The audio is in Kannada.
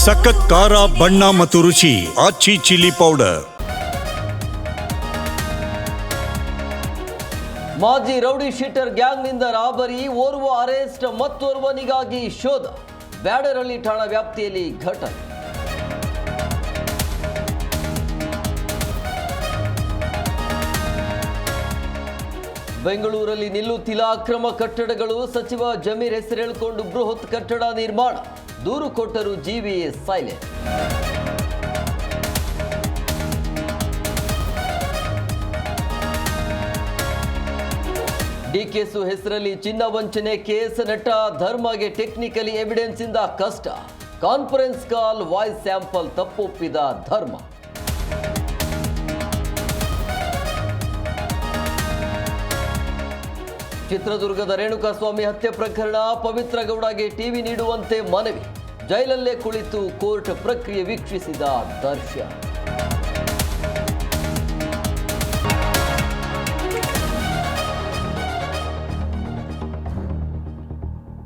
ಸಖತ್ ಖಾರ ಬಣ್ಣ ಮತ್ತು ರುಚಿ ಆಚಿ ಚಿಲ್ಲಿ ಪೌಡರ್. ಮಾಜಿ ರೌಡಿ ಶೀಟರ್ ಗ್ಯಾಂಗ್ನಿಂದ ರಾಬರಿ, ಓರ್ವ ಅರೆಸ್ಟ್, ಮತ್ತೋರ್ವನಿಗಾಗಿ ಶೋಧ. ಬ್ಯಾಡರಹಳ್ಳಿ ಠಾಣಾ ವ್ಯಾಪ್ತಿಯಲ್ಲಿ ಘಟನೆ. ಬೆಂಗಳೂರಲ್ಲಿ ನಿಲ್ಲುತ್ತಿಲ್ಲ ಅಕ್ರಮ ಕಟ್ಟಡಗಳು. ಸಚಿವ ಜಮೀರ್ ಹೆಸರೆಳಿಕೊಂಡು ಬೃಹತ್ ಕಟ್ಟಡ ನಿರ್ಮಾಣ. ದೂರು ಕೊಟ್ಟರು ಜಿವಿಎ ಸೈಲೆಂಟ್. ಡಿಕೆಸು ಹೆಸರಲ್ಲಿ ಚಿನ್ನ ವಂಚನೆ ಕೇಸ್. ನಟ ಧರ್ಮಗೆ ಟೆಕ್ನಿಕಲಿ ಎವಿಡೆನ್ಸ್ ಇಂದ ಕಷ್ಟ. ಕಾನ್ಫರೆನ್ಸ್ ಕಾಲ್ ವಾಯ್ಸ್ ಸ್ಯಾಂಪಲ್ ತಪ್ಪೊಪ್ಪಿದ ಧರ್ಮ. ಚಿತ್ರದುರ್ಗದ ರೇಣುಕಾಸ್ವಾಮಿ ಹತ್ಯೆ ಪ್ರಕರಣ. ಪವಿತ್ರ ಗೌಡಗೆ ಟಿವಿ ನೀಡುವಂತೆ ಮನವಿ. ಜೈಲಲ್ಲೇ ಕುಳಿತು ಕೋರ್ಟ್ ಪ್ರಕ್ರಿಯೆ ವೀಕ್ಷಿಸಿದ ದರ್ಶನ್.